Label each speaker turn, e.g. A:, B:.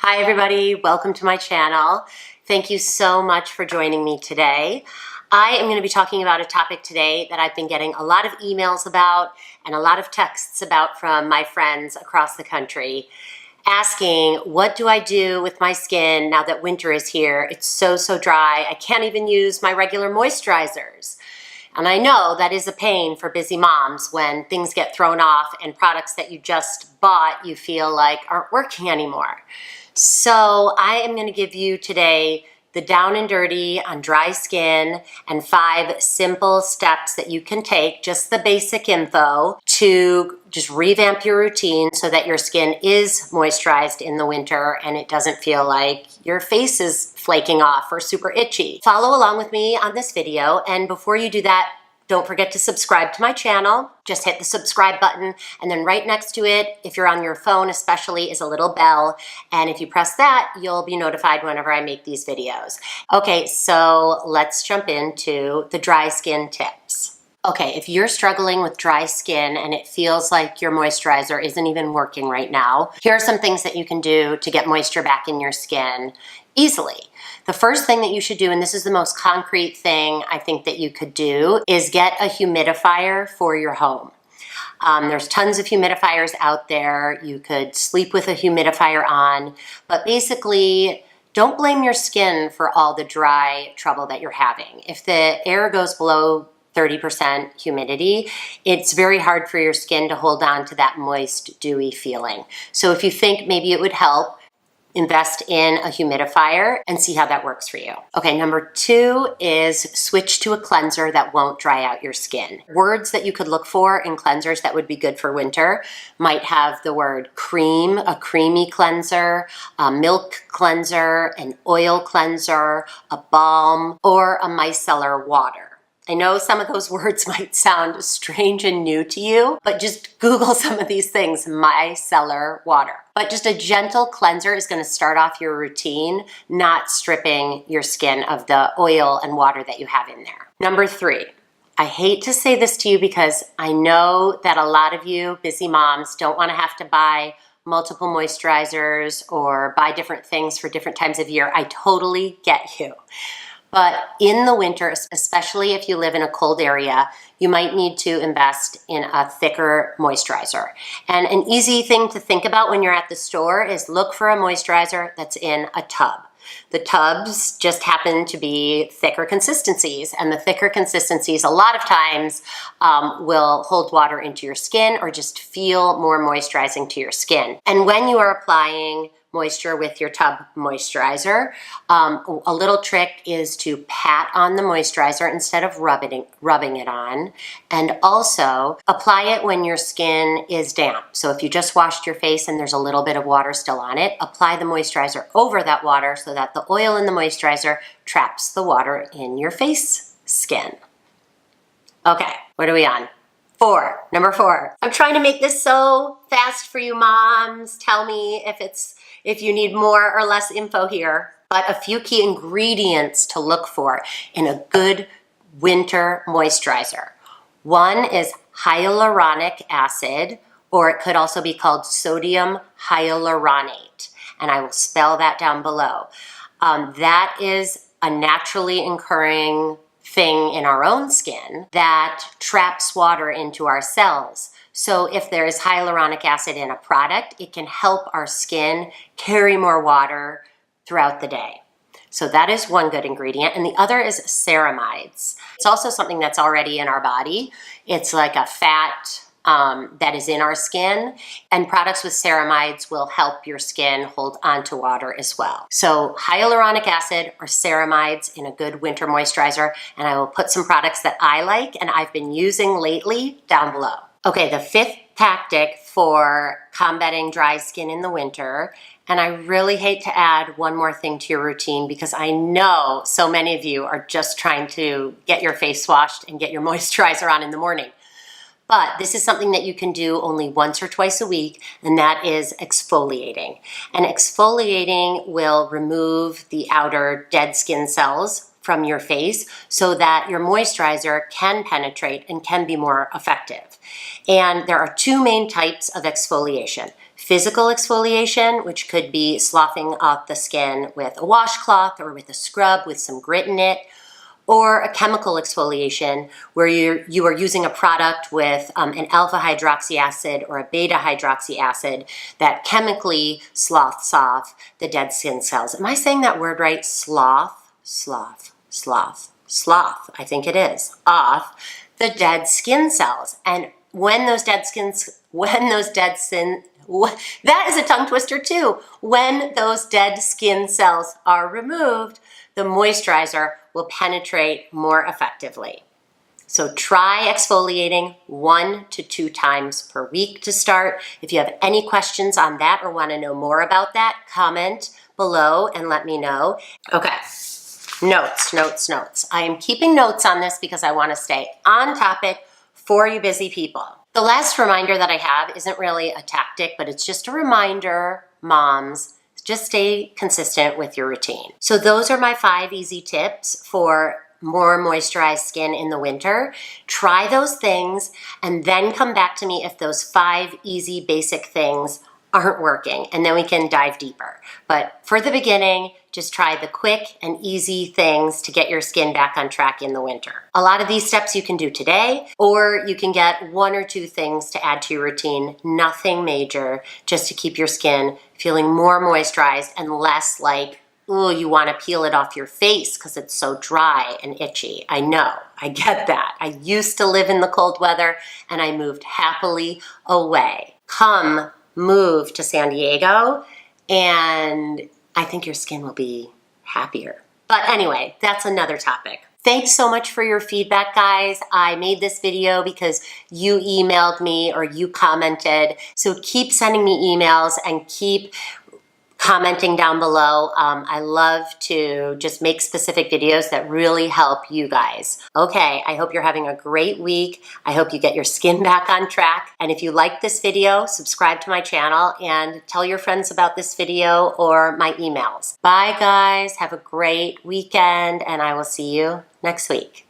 A: Hi everybody, welcome to my channel. Thank you so much for joining me today. I am going to be talking about a topic today that I've been getting a lot of emails about and a lot of texts about from my friends across the country asking, what do I do with my skin now that winter is here? It's so dry. I can't even use my regular moisturizers. And I know that is a pain for busy moms when things get thrown off and products that you just bought you feel like aren't working anymore. So I am going to give you today the down and dirty on dry skin and 5 simple steps that you can take, just the basic info, to just revamp your routine so that your skin is moisturized in the winter and it doesn't feel like your face is flaking off or super itchy. Follow along with me on this video, and before you do that, don't forget to subscribe to my channel. Just hit the subscribe button, and then right next to it, if you're on your phone especially, is a little bell. And if you press that, you'll be notified whenever I make these videos. Okay, so let's jump into the dry skin tips. Okay, if you're struggling with dry skin and it feels like your moisturizer isn't even working right now, here are some things that you can do to get moisture back in your skin easily. The first thing that you should do, and this is the most concrete thing I think that you could do, is get a humidifier for your home. There's tons of humidifiers out there. You could sleep with a humidifier on, but basically, don't blame your skin for all the dry trouble that you're having. If the air goes below 30% humidity, it's very hard for your skin to hold on to that moist, dewy feeling. So if you think maybe it would help, invest in a humidifier and see how that works for you. Okay, number 2 is switch to a cleanser that won't dry out your skin. Words that you could look for in cleansers that would be good for winter might have the word cream, a creamy cleanser, a milk cleanser, an oil cleanser, a balm, or a micellar water. I know some of those words might sound strange and new to you, but just Google some of these things, micellar water. But just a gentle cleanser is going to start off your routine, not stripping your skin of the oil and water that you have in there. Number 3, I hate to say this to you because I know that a lot of you busy moms don't want to have to buy multiple moisturizers or buy different things for different times of year. I totally get you. But in the winter, especially if you live in a cold area, you might need to invest in a thicker moisturizer. And an easy thing to think about when you're at the store is look for a moisturizer that's in a tub. The tubs just happen to be thicker consistencies, and the thicker consistencies a lot of times will hold water into your skin or just feel more moisturizing to your skin. And when you are applying moisture with your tub moisturizer, a little trick is to pat on the moisturizer instead of rubbing it on, and also apply it when your skin is damp. So if you just washed your face and there's a little bit of water still on it, apply the moisturizer over that water so that the oil in the moisturizer traps the water in your face skin. Okay, what are we on? Number 4. I'm trying to make this so fast for you moms. Tell me if you need more or less info here. But a few key ingredients to look for in a good winter moisturizer. 1 is hyaluronic acid, or it could also be called sodium hyaluronate. And I will spell that down below. That is a naturally occurring thing in our own skin that traps water into our cells. So if there is hyaluronic acid in a product, it can help our skin carry more water throughout the day. So that is one good ingredient. And the other is ceramides. It's also something that's already in our body. It's like a fat that is in our skin, and products with ceramides will help your skin hold onto water as well. So hyaluronic acid or ceramides in a good winter moisturizer, and I will put some products that I like and I've been using lately down below. Okay, the 5th tactic for combating dry skin in the winter, and I really hate to add one more thing to your routine because I know so many of you are just trying to get your face washed and get your moisturizer on in the morning. But this is something that you can do only once or twice a week, and that is exfoliating. And exfoliating will remove the outer dead skin cells from your face so that your moisturizer can penetrate and can be more effective. And there are 2 main types of exfoliation: physical exfoliation, which could be sloughing off the skin with a washcloth or with a scrub with some grit in it, or a chemical exfoliation where you are using a product with an alpha hydroxy acid or a beta hydroxy acid that chemically sloughs off the dead skin cells. Am I saying that word right? Slough, I think it is, off the dead skin cells. And when those dead that is a tongue twister too. When those dead skin cells are removed, the moisturizer will penetrate more effectively. So try exfoliating 1 to 2 times per week to start. If you have any questions on that or want to know more about that, comment below and let me know. Okay, notes. I am keeping notes on this because I want to stay on topic for you busy people. The last reminder that I have isn't really a tactic, but it's just a reminder, moms, just stay consistent with your routine. So those are my 5 easy tips for more moisturized skin in the winter. Try those things and then come back to me if those 5 easy basic things aren't working, and then we can dive deeper. But for the beginning, just try the quick and easy things to get your skin back on track in the winter. A lot of these steps you can do today, or you can get 1 or 2 things to add to your routine, nothing major, just to keep your skin feeling more moisturized and less like, oh, you want to peel it off your face because it's so dry and itchy. I know, I get that. I used to live in the cold weather and I moved happily away. Move to San Diego and I think your skin will be happier. But anyway, that's another topic. Thanks so much for your feedback, guys. I made this video because you emailed me or you commented. So keep sending me emails and keep commenting down below. I love to just make specific videos that really help you guys. Okay, I hope you're having a great week. I hope you get your skin back on track. And if you like this video, subscribe to my channel and tell your friends about this video or my emails. Bye guys, have a great weekend and I will see you next week.